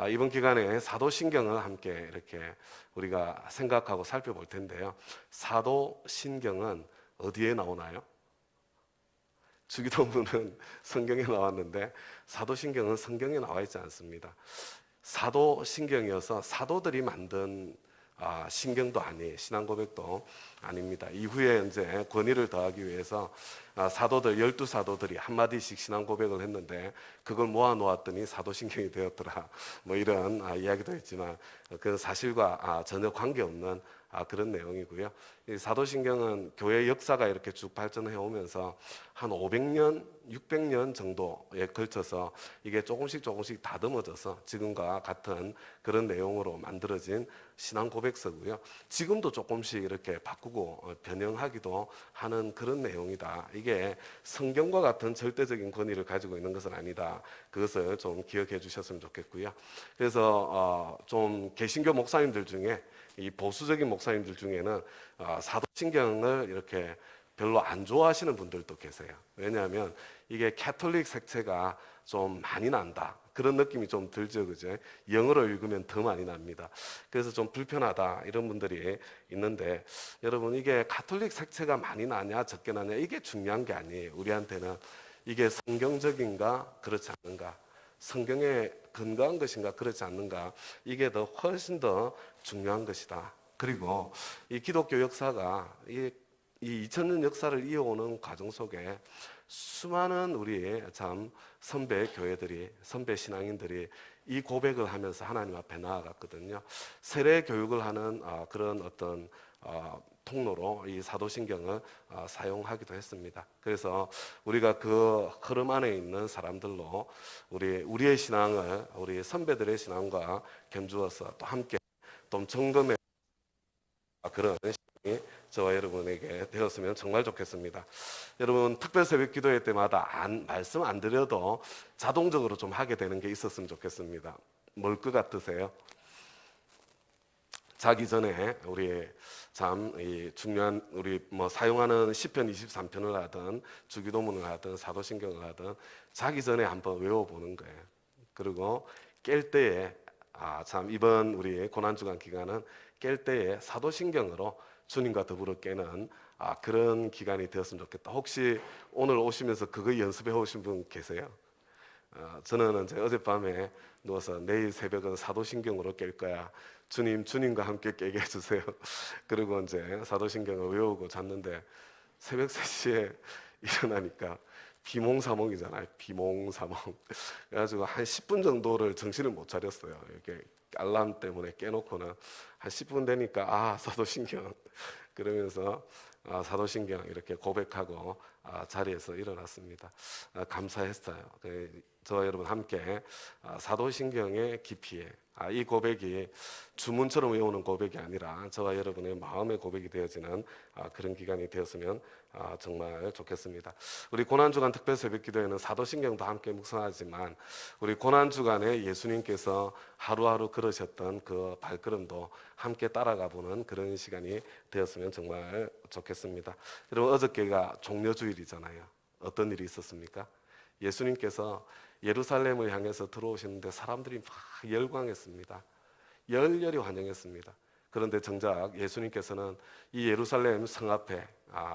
이번 기간에 사도신경을 함께 이렇게 우리가 생각하고 살펴볼 텐데요. 사도신경은 어디에 나오나요? 주기도문은 성경에 나왔는데 사도신경은 성경에 나와 있지 않습니다. 사도신경이어서 사도들이 만든 신경도 아니에요. 신앙고백도 아닙니다. 이후에 이제 권위를 더하기 위해서 사도들 12사도들이 한마디씩 신앙고백을 했는데 그걸 모아놓았더니 사도신경이 되었더라, 뭐 이런 이야기도 있지만 그 사실과 전혀 관계없는 그런 내용이고요. 이 사도신경은 교회 역사가 이렇게 쭉 발전해 오면서 한 500년, 600년 정도에 걸쳐서 이게 조금씩 다듬어져서 지금과 같은 그런 내용으로 만들어진 신앙 고백서고요. 지금도 조금씩 이렇게 바꾸고 변형하기도 하는 그런 내용이다. 이게 성경과 같은 절대적인 권위를 가지고 있는 것은 아니다. 그것을 좀 기억해 주셨으면 좋겠고요. 그래서 좀 개신교 목사님들 중에 이 보수적인 목사님들 중에는 사도신경을 이렇게 별로 안 좋아하시는 분들도 계세요. 왜냐하면 이게 캐톨릭 색채가 좀 많이 난다, 그런 느낌이 좀 들죠, 그죠? 영어로 읽으면 더 많이 납니다. 그래서 좀 불편하다 이런 분들이 있는데, 여러분 이게 가톨릭 색채가 많이 나냐 적게 나냐 이게 중요한 게 아니에요. 우리한테는 이게 성경적인가 그렇지 않는가, 성경에 근거한 것인가 그렇지 않는가, 이게 더 훨씬 더 중요한 것이다. 그리고 이 기독교 역사가 이 2000년 역사를 이어오는 과정 속에 수많은 우리의 참 선배 교회들이, 선배 신앙인들이 이 고백을 하면서 하나님 앞에 나아갔거든요. 세례 교육을 하는 그런 어떤 통로로 이 사도신경을 사용하기도 했습니다. 그래서 우리가 그 흐름 안에 있는 사람들로 우리의 신앙을 우리 선배들의 신앙과 견주어서 또 함께 좀 점검해 그런 시간이 저와 여러분에게 되었으면 정말 좋겠습니다. 여러분 특별 새벽 기도회 때마다 말씀 안 드려도 자동적으로 좀 하게 되는 게 있었으면 좋겠습니다. 뭘 것 같으세요? 자기 전에 우리 참 중요한 우리 사용하는 시편 23편을 하든 주기도문을 하든 사도신경을 하든 자기 전에 한번 외워보는 거예요. 그리고 깰 때에 참 이번 우리 고난주간 기간은 깰 때에 사도신경으로 주님과 더불어 깨는 그런 기간이 되었으면 좋겠다. 혹시 오늘 오시면서 그거 연습해 오신 분 계세요? 저는 이제 어젯밤에 누워서 내일 새벽은 사도신경으로 깰 거야. 주님과 함께 깨게 해주세요. 그리고 이제 사도신경을 외우고 잤는데 새벽 3시에 일어나니까 비몽사몽이잖아요. 비몽사몽. 그래가지고 한 10분 정도를 정신을 못 차렸어요. 이렇게 알람 때문에 깨놓고는 한 10분 되니까 사도신경 그러면서 사도신경 이렇게 고백하고 자리에서 일어났습니다. 감사했어요. 저와 여러분 함께 사도신경의 깊이에 이 고백이 주문처럼 외우는 고백이 아니라 저와 여러분의 마음의 고백이 되어지는 그런 기간이 되었으면 정말 좋겠습니다. 우리 고난주간 특별 새벽기도에는 사도신경도 함께 묵상하지만 우리 고난주간에 예수님께서 하루하루 걸으셨던 그 발걸음도 함께 따라가 보는 그런 시간이 되었으면 정말 좋겠습니다. 여러분 어저께가 종려주일이잖아요. 어떤 일이 있었습니까? 예수님께서 예루살렘을 향해서 들어오시는데 사람들이 막 열광했습니다. 열렬히 환영했습니다. 그런데 정작 예수님께서는 이 예루살렘 성 앞에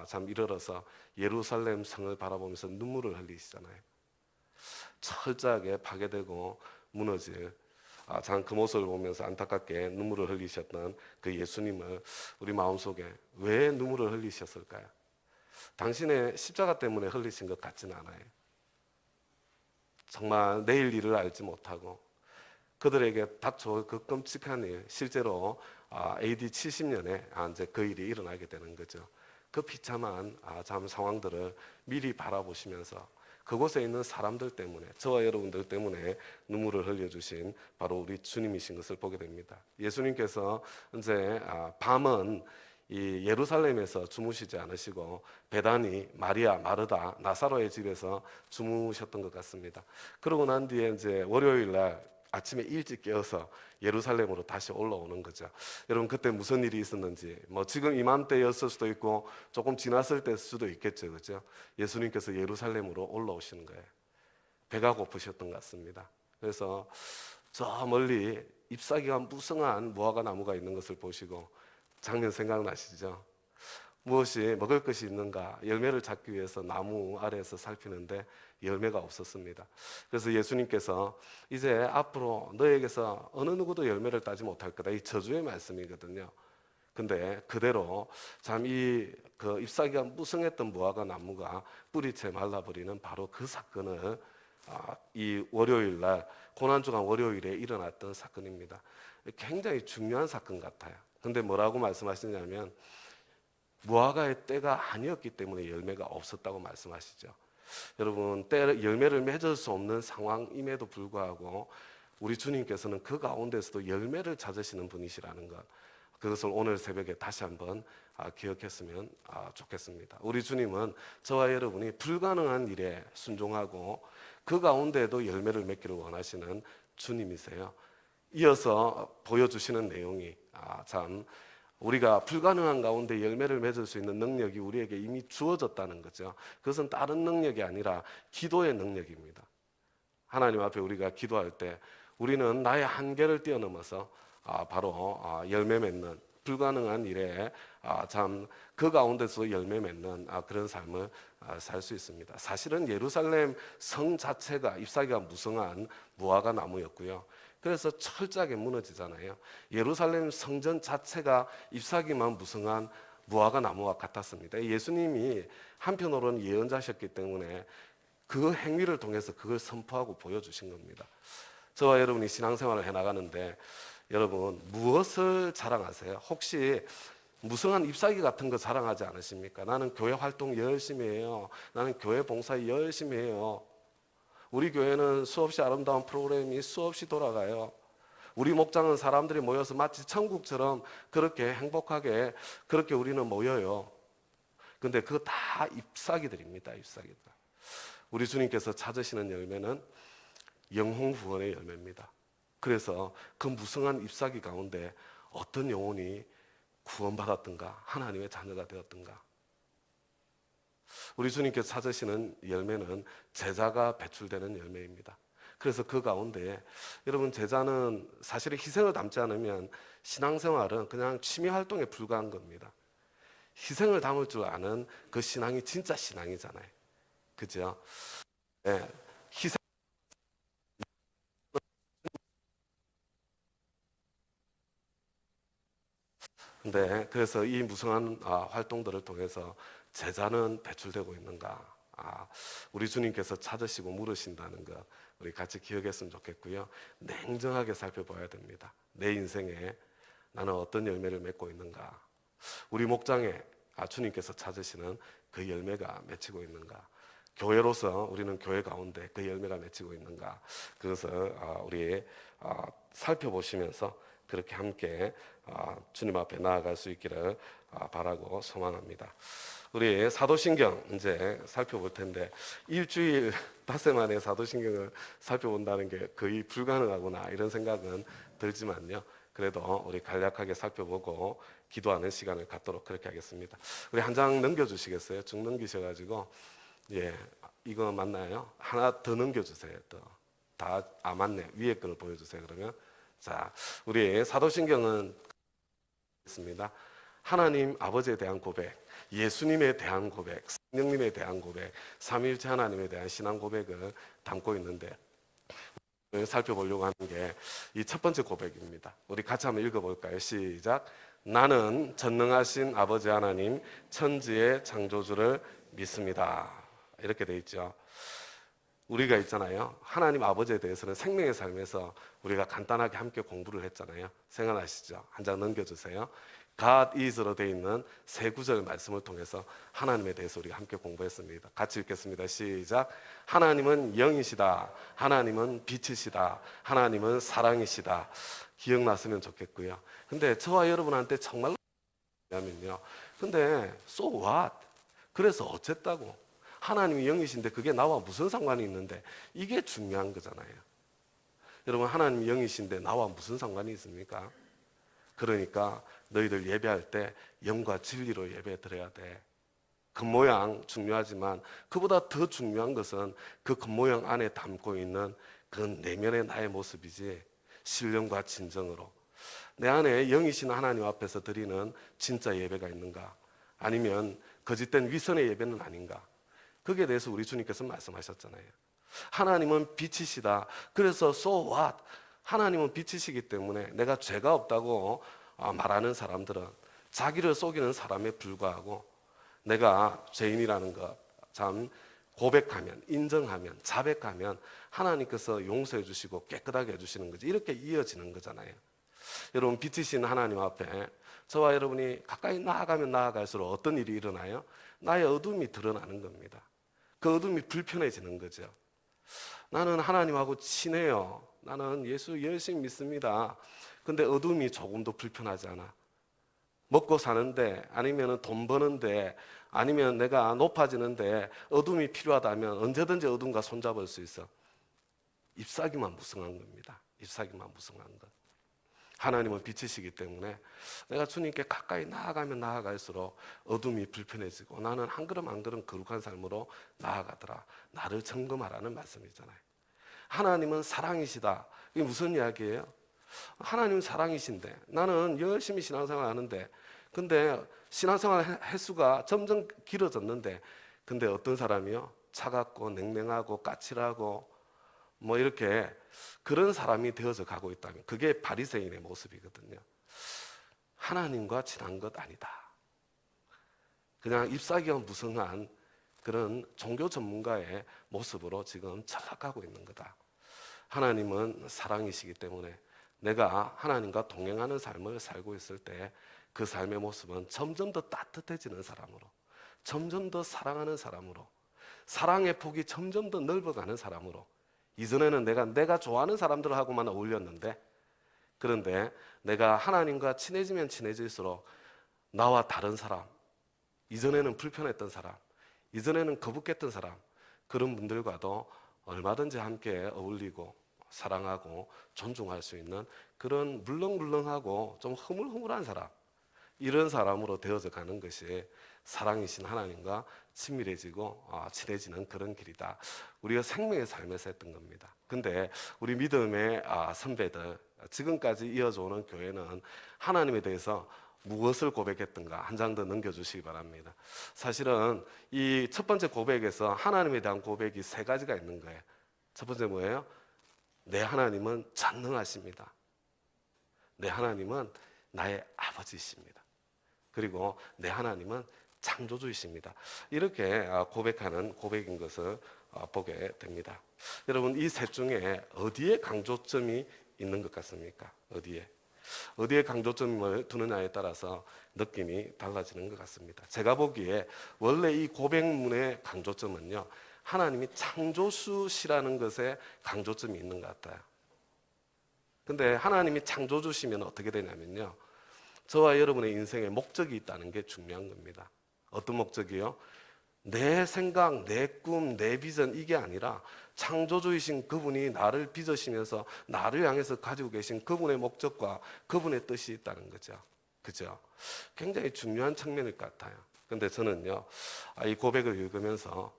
참 이르러서 예루살렘 성을 바라보면서 눈물을 흘리시잖아요. 철저하게 파괴되고 무너질 참 그 모습을 보면서 안타깝게 눈물을 흘리셨던 그 예수님을 우리 마음속에 왜 눈물을 흘리셨을까요? 당신의 십자가 때문에 흘리신 것 같지는 않아요. 정말 내일 일을 알지 못하고 그들에게 닥쳐올 그 끔찍한 일, 실제로 AD 70년에 이제 그 일이 일어나게 되는 거죠. 그 비참한 참 상황들을 미리 바라보시면서 그곳에 있는 사람들 때문에, 저와 여러분들 때문에 눈물을 흘려주신 바로 우리 주님이신 것을 보게 됩니다. 예수님께서 이제 밤은 이 예루살렘에서 주무시지 않으시고 베다니, 마리아, 마르다, 나사로의 집에서 주무셨던 것 같습니다. 그러고 난 뒤에 이제 월요일 날 아침에 일찍 깨어서 예루살렘으로 다시 올라오는 거죠. 여러분 그때 무슨 일이 있었는지 지금 이맘때였을 수도 있고 조금 지났을 때일 수도 있겠죠, 그렇죠? 예수님께서 예루살렘으로 올라오시는 거예요. 배가 고프셨던 것 같습니다. 그래서 저 멀리 잎사귀가 무성한 무화과 나무가 있는 것을 보시고 장면 생각나시죠? 무엇이 먹을 것이 있는가 열매를 찾기 위해서 나무 아래에서 살피는데 열매가 없었습니다. 그래서 예수님께서 이제 앞으로 너에게서 어느 누구도 열매를 따지 못할 거다, 이 저주의 말씀이거든요. 근데 그대로 참 이 그 잎사귀가 무성했던 무화과 나무가 뿌리채 말라버리는 바로 그 사건을 이 월요일 날 고난주간 월요일에 일어났던 사건입니다. 굉장히 중요한 사건 같아요. 근데 뭐라고 말씀하시냐면 무화과의 때가 아니었기 때문에 열매가 없었다고 말씀하시죠. 여러분, 열매를 맺을 수 없는 상황임에도 불구하고 우리 주님께서는 그 가운데서도 열매를 찾으시는 분이시라는 것, 그것을 오늘 새벽에 다시 한번 기억했으면 좋겠습니다. 우리 주님은 저와 여러분이 불가능한 일에 순종하고 그 가운데에도 열매를 맺기를 원하시는 주님이세요. 이어서 보여주시는 내용이 참 우리가 불가능한 가운데 열매를 맺을 수 있는 능력이 우리에게 이미 주어졌다는 거죠. 그것은 다른 능력이 아니라 기도의 능력입니다. 하나님 앞에 우리가 기도할 때 우리는 나의 한계를 뛰어넘어서 바로 열매 맺는, 불가능한 일에 참 그 가운데서 열매 맺는 그런 삶을 살 수 있습니다. 사실은 예루살렘 성 자체가 잎사귀가 무성한 무화과 나무였고요. 그래서 철저하게 무너지잖아요. 예루살렘 성전 자체가 잎사귀만 무성한 무화과 나무와 같았습니다. 예수님이 한편으로는 예언자셨기 때문에 그 행위를 통해서 그걸 선포하고 보여주신 겁니다. 저와 여러분이 신앙생활을 해나가는데 여러분 무엇을 자랑하세요? 혹시 무성한 잎사귀 같은 거 자랑하지 않으십니까? 나는 교회 활동 열심히 해요. 나는 교회 봉사 열심히 해요. 우리 교회는 수없이 아름다운 프로그램이 수없이 돌아가요. 우리 목장은 사람들이 모여서 마치 천국처럼 그렇게 행복하게 그렇게 우리는 모여요. 근데 그거 다 잎사귀들입니다. 잎사귀들. 우리 주님께서 찾으시는 열매는 영혼 구원의 열매입니다. 그래서 그 무성한 잎사귀 가운데 어떤 영혼이 구원받았던가, 하나님의 자녀가 되었던가. 우리 주님께서 찾으시는 열매는 제자가 배출되는 열매입니다. 그래서 그 가운데 여러분, 제자는 사실 희생을 담지 않으면 신앙생활은 그냥 취미 활동에 불과한 겁니다. 희생을 담을 줄 아는 그 신앙이 진짜 신앙이잖아요. 그죠? 네. 희생. 근데 그래서 이 무성한 활동들을 통해서 제자는 배출되고 있는가? 우리 주님께서 찾으시고 물으신다는 것 우리 같이 기억했으면 좋겠고요. 냉정하게 살펴봐야 됩니다. 내 인생에 나는 어떤 열매를 맺고 있는가? 우리 목장에 주님께서 찾으시는 그 열매가 맺히고 있는가? 교회로서 우리는 교회 가운데 그 열매가 맺히고 있는가? 그것을 우리 살펴보시면서 그렇게 함께 주님 앞에 나아갈 수 있기를 바라고 소망합니다. 우리 사도신경 이제 살펴볼 텐데 일주일 닷새 만에 사도신경을 살펴본다는 게 거의 불가능하구나 이런 생각은 들지만요. 그래도 우리 간략하게 살펴보고 기도하는 시간을 갖도록 그렇게 하겠습니다. 우리 한 장 넘겨주시겠어요? 쭉 넘기셔가지고 이거 맞나요? 하나 더 넘겨주세요. 다 맞네. 위에 거를 보여주세요. 그러면 자, 우리 사도신경은 있습니다. 하나님 아버지에 대한 고백, 예수님에 대한 고백, 성령님에 대한 고백, 삼위일체 하나님에 대한 신앙 고백을 담고 있는데 살펴보려고 하는 게 이 첫 번째 고백입니다. 우리 같이 한번 읽어볼까요? 시작. 나는 전능하신 아버지 하나님 천지의 창조주를 믿습니다. 이렇게 돼 있죠. 우리가 있잖아요. 하나님 아버지에 대해서는 생명의 삶에서 우리가 간단하게 함께 공부를 했잖아요. 생각나시죠? 한 장 넘겨주세요. God is로 되어 있는 세 구절 말씀을 통해서 하나님에 대해서 우리가 함께 공부했습니다. 같이 읽겠습니다. 시작. 하나님은 영이시다. 하나님은 빛이시다. 하나님은 사랑이시다. 기억났으면 좋겠고요. 근데 저와 여러분한테 정말로 뭐냐면요. 근데 so what? 그래서 어쨌다고? 하나님이 영이신데 그게 나와 무슨 상관이 있는데 이게 중요한 거잖아요. 여러분, 하나님이 영이신데 나와 무슨 상관이 있습니까? 그러니까 너희들 예배할 때 영과 진리로 예배 드려야 돼. 겉모양 중요하지만 그보다 더 중요한 것은 그 겉모양 안에 담고 있는 그 내면의 나의 모습이지. 신령과 진정으로 내 안에 영이신 하나님 앞에서 드리는 진짜 예배가 있는가? 아니면 거짓된 위선의 예배는 아닌가? 거기에 대해서 우리 주님께서 말씀하셨잖아요. 하나님은 빛이시다. 그래서 so what? 하나님은 빛이시기 때문에 내가 죄가 없다고 말하는 사람들은 자기를 속이는 사람에 불과하고 내가 죄인이라는 것 참 고백하면, 인정하면, 자백하면 하나님께서 용서해 주시고 깨끗하게 해주시는 거지. 이렇게 이어지는 거잖아요. 여러분, 빛이신 하나님 앞에 저와 여러분이 가까이 나아가면 나아갈수록 어떤 일이 일어나요? 나의 어둠이 드러나는 겁니다. 그 어둠이 불편해지는 거죠. 나는 하나님하고 친해요. 나는 예수 열심히 믿습니다. 근데 어둠이 조금도 불편하지 않아. 먹고 사는데, 아니면 돈 버는데, 아니면 내가 높아지는데 어둠이 필요하다면 언제든지 어둠과 손잡을 수 있어. 잎사귀만 무성한 겁니다. 잎사귀만 무성한 것. 하나님은 빛이시기 때문에 내가 주님께 가까이 나아가면 나아갈수록 어둠이 불편해지고 나는 한 걸음 한 걸음 거룩한 삶으로 나아가더라. 나를 점검하라는 말씀이잖아요. 하나님은 사랑이시다. 이게 무슨 이야기예요? 하나님은 사랑이신데 나는 열심히 신앙생활 하는데 근데 신앙생활 횟수가 점점 길어졌는데 근데 어떤 사람이요? 차갑고 냉랭하고 까칠하고 뭐 이렇게 그런 사람이 되어서 가고 있다면 그게 바리새인의 모습이거든요. 하나님과 친한 것 아니다. 그냥 잎사귀와 무성한 그런 종교 전문가의 모습으로 지금 전락하고 있는 거다. 하나님은 사랑이시기 때문에 내가 하나님과 동행하는 삶을 살고 있을 때 그 삶의 모습은 점점 더 따뜻해지는 사람으로, 점점 더 사랑하는 사람으로, 사랑의 폭이 점점 더 넓어가는 사람으로. 이전에는 내가 좋아하는 사람들하고만 어울렸는데 그런데 내가 하나님과 친해지면 친해질수록 나와 다른 사람, 이전에는 불편했던 사람, 이전에는 거북했던 사람, 그런 분들과도 얼마든지 함께 어울리고 사랑하고 존중할 수 있는 그런 물렁물렁하고 좀 흐물흐물한 사람, 이런 사람으로 되어져 가는 것이 사랑이신 하나님과 친밀해지고 친해지는 그런 길이다. 우리가 생명의 삶에서 했던 겁니다. 근데 우리 믿음의 선배들, 지금까지 이어져 오는 교회는 하나님에 대해서 무엇을 고백했던가 한 장 더 넘겨주시기 바랍니다. 사실은 이 첫 번째 고백에서 하나님에 대한 고백이 세 가지가 있는 거예요. 첫 번째 뭐예요? 내 하나님은 전능하십니다. 내 하나님은 나의 아버지이십니다. 그리고 내 하나님은 창조주이십니다. 이렇게 고백하는 고백인 것을 보게 됩니다. 여러분, 이 셋 중에 어디에 강조점이 있는 것 같습니까? 어디에 강조점을 두느냐에 따라서 느낌이 달라지는 것 같습니다. 제가 보기에 원래 이 고백문의 강조점은요, 하나님이 창조주시라는 것에 강조점이 있는 것 같아요. 근데 하나님이 창조주시면 어떻게 되냐면요, 저와 여러분의 인생에 목적이 있다는 게 중요한 겁니다. 어떤 목적이요? 내 생각, 내 꿈, 내 비전 이게 아니라 창조주이신 그분이 나를 빚으시면서 나를 향해서 가지고 계신 그분의 목적과 그분의 뜻이 있다는 거죠. 그죠? 굉장히 중요한 측면일 것 같아요. 근데 저는요, 이 고백을 읽으면서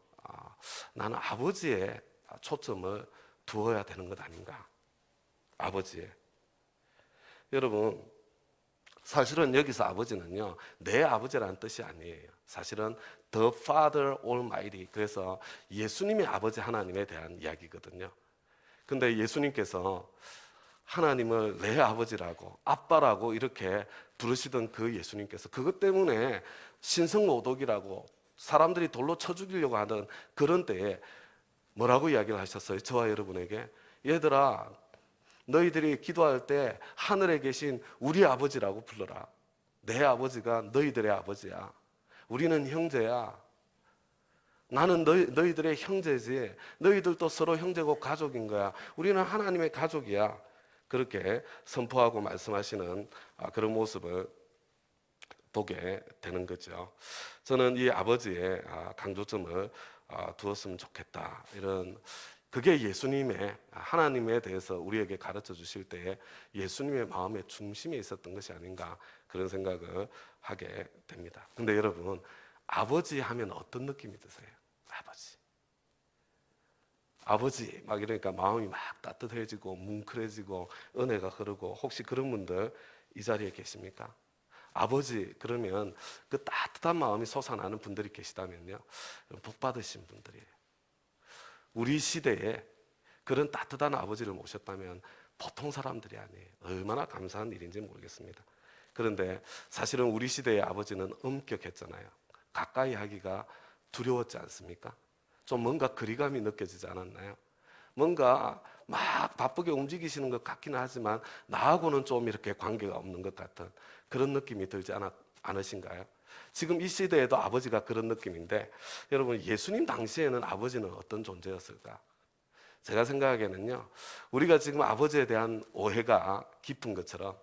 나는 아버지의 초점을 두어야 되는 것 아닌가. 아버지의. 여러분, 사실은 여기서 아버지는요, 내 아버지라는 뜻이 아니에요. 사실은 The Father Almighty, 그래서 예수님의 아버지 하나님에 대한 이야기거든요. 근데 예수님께서 하나님을 내 아버지라고 아빠라고 이렇게 부르시던 그 예수님께서 그것 때문에 신성모독이라고 사람들이 돌로 쳐 죽이려고 하던 그런 때에 뭐라고 이야기를 하셨어요? 저와 여러분에게, 얘들아, 너희들이 기도할 때 하늘에 계신 우리 아버지라고 불러라. 내 아버지가 너희들의 아버지야. 우리는 형제야. 나는 너희들의 형제지. 너희들도 서로 형제고 가족인 거야. 우리는 하나님의 가족이야. 그렇게 선포하고 말씀하시는 그런 모습을 보게 되는 거죠. 저는 이 아버지의 강조점을 두었으면 좋겠다. 그게 예수님의, 하나님에 대해서 우리에게 가르쳐 주실 때에 예수님의 마음의 중심에 있었던 것이 아닌가, 그런 생각을 하게 됩니다. 근데 여러분, 아버지 하면 어떤 느낌이 드세요? 아버지. 아버지 막 이러니까 마음이 막 따뜻해지고 뭉클해지고 은혜가 흐르고, 혹시 그런 분들 이 자리에 계십니까? 아버지 그러면 그 따뜻한 마음이 솟아나는 분들이 계시다면요, 복 받으신 분들이에요. 우리 시대에 그런 따뜻한 아버지를 모셨다면 보통 사람들이 아니에요. 얼마나 감사한 일인지 모르겠습니다. 그런데 사실은 우리 시대의 아버지는 엄격했잖아요. 가까이 하기가 두려웠지 않습니까? 좀 뭔가 거리감이 느껴지지 않았나요? 뭔가 막 바쁘게 움직이시는 것 같기는 하지만 나하고는 좀 이렇게 관계가 없는 것 같은 그런 느낌이 들지 않으신가요? 지금 이 시대에도 아버지가 그런 느낌인데, 여러분 예수님 당시에는 아버지는 어떤 존재였을까? 제가 생각하기에는요, 우리가 지금 아버지에 대한 오해가 깊은 것처럼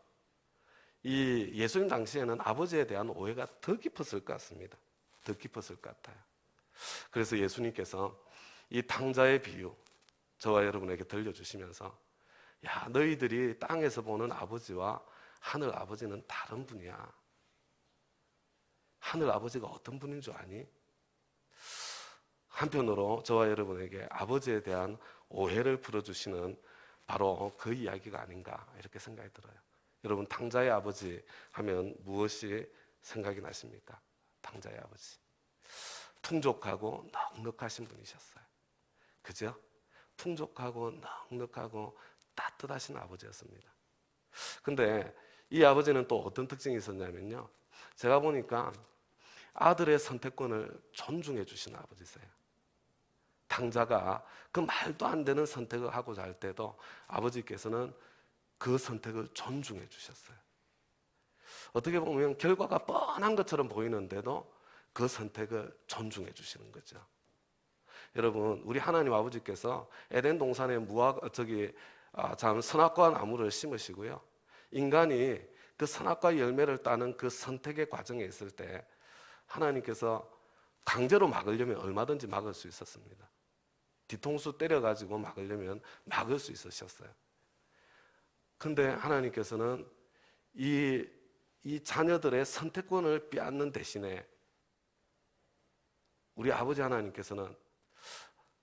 이 예수님 당시에는 아버지에 대한 오해가 더 깊었을 것 같습니다. 더 깊었을 것 같아요. 그래서 예수님께서 이 탕자의 비유 저와 여러분에게 들려주시면서, 야, 너희들이 땅에서 보는 아버지와 하늘 아버지는 다른 분이야. 하늘 아버지가 어떤 분인 줄 아니? 한편으로 저와 여러분에게 아버지에 대한 오해를 풀어주시는 바로 그 이야기가 아닌가, 이렇게 생각이 들어요. 여러분, 탕자의 아버지 하면 무엇이 생각이 나십니까? 탕자의 아버지, 풍족하고 넉넉하신 분이셨어요. 그죠? 풍족하고 넉넉하고 따뜻하신 아버지였습니다. 근데 이 아버지는 또 어떤 특징이 있었냐면요, 제가 보니까 아들의 선택권을 존중해 주시는 아버지세요. 탕자가 그 말도 안 되는 선택을 하고자 할 때도 아버지께서는 그 선택을 존중해 주셨어요. 어떻게 보면 결과가 뻔한 것처럼 보이는데도 그 선택을 존중해 주시는 거죠. 여러분, 우리 하나님 아버지께서 에덴 동산에 선악과 나무를 심으시고요, 인간이 그 선악과 열매를 따는 그 선택의 과정에 있을 때 하나님께서 강제로 막으려면 얼마든지 막을 수 있었습니다. 뒤통수 때려가지고 막으려면 막을 수 있으셨어요. 근데 하나님께서는 이 자녀들의 선택권을 빼앗는 대신에 우리 아버지 하나님께서는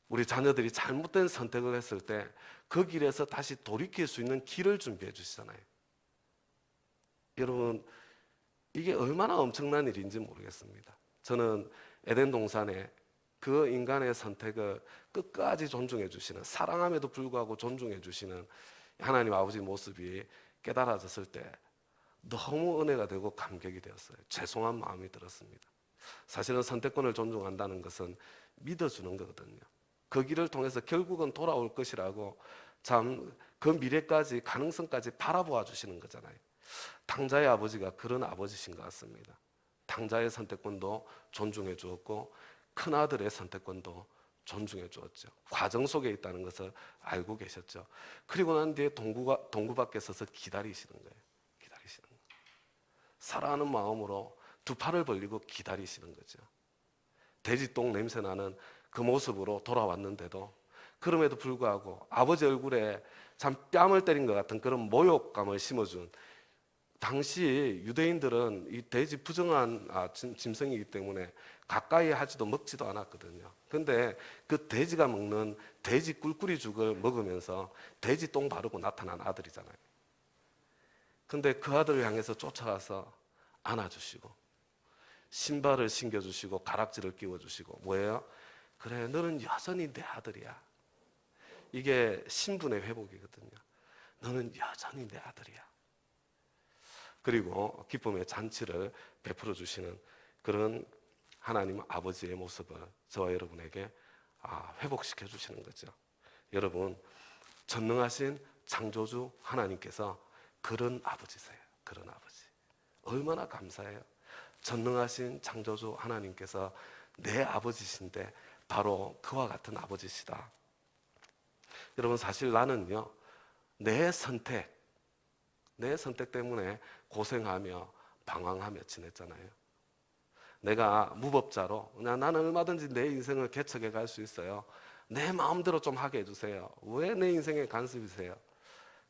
우리 자녀들이 잘못된 선택을 했을 때 그 길에서 다시 돌이킬 수 있는 길을 준비해 주시잖아요. 여러분, 이게 얼마나 엄청난 일인지 모르겠습니다. 저는 에덴 동산에 그 인간의 선택을 끝까지 존중해 주시는, 사랑함에도 불구하고 존중해 주시는 하나님 아버지 모습이 깨달아졌을 때 너무 은혜가 되고 감격이 되었어요. 죄송한 마음이 들었습니다. 사실은 선택권을 존중한다는 것은 믿어주는 거거든요. 그 길을 통해서 결국은 돌아올 것이라고 참 그 미래까지, 가능성까지 바라보아 주시는 거잖아요. 탕자의 아버지가 그런 아버지신 것 같습니다. 탕자의 선택권도 존중해 주었고 큰아들의 선택권도 존중해 주었죠. 과정 속에 있다는 것을 알고 계셨죠. 그리고 난 뒤에 동구 밖에 서서 기다리시는 거예요. 기다리시는 거예요. 사랑하는 마음으로 두 팔을 벌리고 기다리시는 거죠. 돼지똥 냄새 나는 그 모습으로 돌아왔는데도, 그럼에도 불구하고 아버지 얼굴에 참 뺨을 때린 것 같은 그런 모욕감을 심어준, 당시 유대인들은 이 돼지 부정한 짐승이기 때문에 가까이 하지도 먹지도 않았거든요. 근데 그 돼지가 먹는 돼지 꿀꿀이 죽을 먹으면서 돼지 똥 바르고 나타난 아들이잖아요. 근데 그 아들을 향해서 쫓아가서 안아주시고 신발을 신겨주시고 가락지를 끼워주시고, 뭐예요? 그래, 너는 여전히 내 아들이야. 이게 신분의 회복이거든요. 너는 여전히 내 아들이야. 그리고 기쁨의 잔치를 베풀어 주시는 그런 하나님 아버지의 모습을 저와 여러분에게 회복시켜 주시는 거죠. 여러분, 전능하신 창조주 하나님께서 그런 아버지세요. 그런 아버지. 얼마나 감사해요. 전능하신 창조주 하나님께서 내 아버지신데 바로 그와 같은 아버지시다. 여러분, 사실 나는요, 내 선택 때문에 고생하며 방황하며 지냈잖아요. 내가 무법자로 그냥 나는 얼마든지 내 인생을 개척해 갈 수 있어요. 내 마음대로 좀 하게 해주세요. 왜 내 인생에 간섭이세요?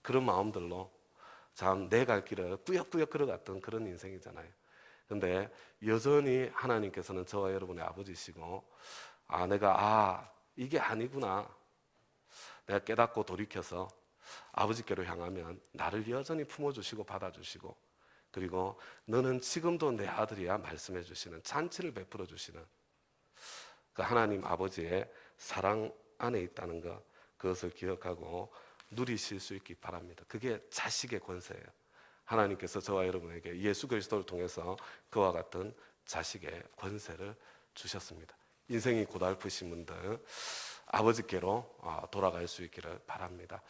그런 마음들로 참 내 갈 길을 꾸역꾸역 걸어갔던 그런 인생이잖아요. 근데 여전히 하나님께서는 저와 여러분의 아버지시고, 내가 이게 아니구나. 내가 깨닫고 돌이켜서 아버지께로 향하면 나를 여전히 품어주시고 받아주시고, 그리고 너는 지금도 내 아들이야 말씀해 주시는, 잔치를 베풀어 주시는 그 하나님 아버지의 사랑 안에 있다는 것, 그것을 기억하고 누리실 수 있기 바랍니다. 그게 자식의 권세예요. 하나님께서 저와 여러분에게 예수 그리스도를 통해서 그와 같은 자식의 권세를 주셨습니다. 인생이 고달프신 분들 아버지께로 돌아갈 수 있기를 바랍니다.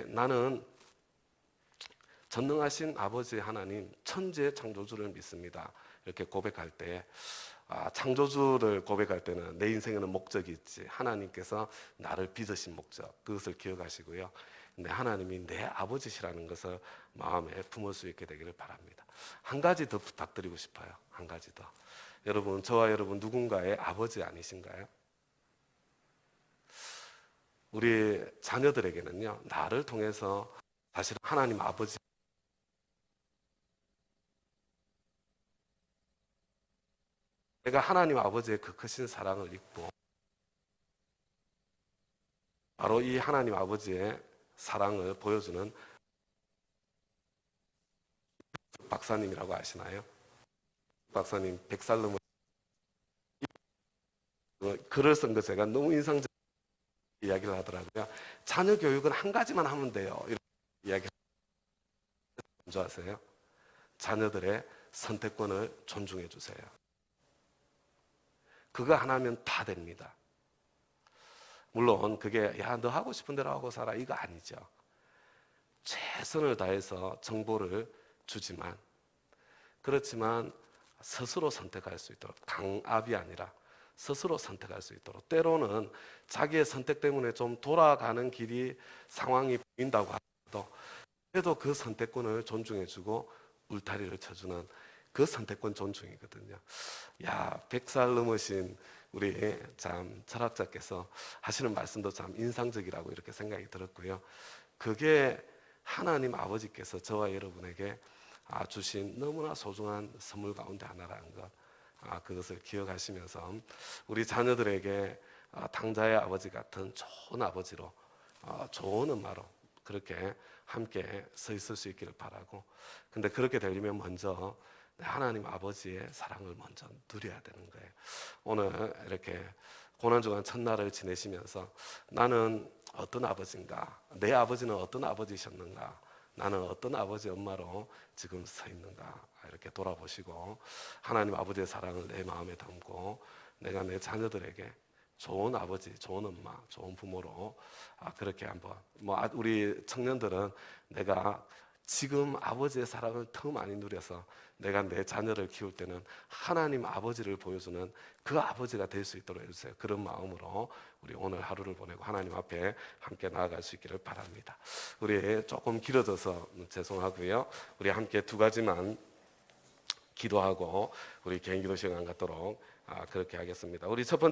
나는 전능하신 아버지 하나님, 천지의 창조주를 믿습니다. 이렇게 고백할 때, 창조주를 고백할 때는 내 인생에는 목적이 있지, 하나님께서 나를 빚으신 목적, 그것을 기억하시고요. 근데 하나님이 내 아버지시라는 것을 마음에 품을 수 있게 되기를 바랍니다. 한 가지 더 부탁드리고 싶어요. 한 가지 더. 여러분, 저와 여러분 누군가의 아버지 아니신가요? 우리 자녀들에게는요, 나를 통해서 사실 하나님 아버지, 내가 하나님 아버지의 그 크신 사랑을 잊고 바로 이 하나님 아버지의 사랑을 보여주는 박사님이라고 아시나요? 박사님 100살 넘은 글을 쓴 거 제가 너무 인상적인 이야기를 하더라고요. 자녀 교육은 한 가지만 하면 돼요. 이런 이야기 좋아하세요? 자녀들의 선택권을 존중해 주세요. 그거 하나면 다 됩니다. 물론 그게 야, 너 하고 싶은 대로 하고 살아 이거 아니죠. 최선을 다해서 정보를 주지만, 그렇지만 스스로 선택할 수 있도록, 강압이 아니라 스스로 선택할 수 있도록, 때로는 자기의 선택 때문에 좀 돌아가는 길이 상황이 보인다고 하더라도 그래도 그 선택권을 존중해주고 울타리를 쳐주는 그 선택권 존중이거든요. 야, 100살 넘으신 우리 참 철학자께서 하시는 말씀도 참 인상적이라고 이렇게 생각이 들었고요. 그게 하나님 아버지께서 저와 여러분에게 주신 너무나 소중한 선물 가운데 하나라는 것, 그것을 기억하시면서 우리 자녀들에게 당자의 아버지 같은 좋은 아버지로, 좋은 엄마로 그렇게 함께 서 있을 수 있기를 바라고, 근데 그렇게 되려면 먼저 하나님 아버지의 사랑을 먼저 누려야 되는 거예요. 오늘 이렇게 고난주간 첫날을 지내시면서 나는 어떤 아버지인가, 내 아버지는 어떤 아버지셨는가, 나는 어떤 아버지 엄마로 지금 서 있는가, 이렇게 돌아보시고 하나님 아버지의 사랑을 내 마음에 담고 내가 내 자녀들에게 좋은 아버지, 좋은 엄마, 좋은 부모로 그렇게 한번, 우리 청년들은 내가 지금 아버지의 사랑을 더 많이 누려서 내가 내 자녀를 키울 때는 하나님 아버지를 보여주는 그 아버지가 될 수 있도록 해주세요. 그런 마음으로 우리 오늘 하루를 보내고 하나님 앞에 함께 나아갈 수 있기를 바랍니다. 우리 조금 길어져서 죄송하고요. 우리 함께 두 가지만 기도하고 우리 개인 기도 시간 갖도록 그렇게 하겠습니다. 우리 첫 번째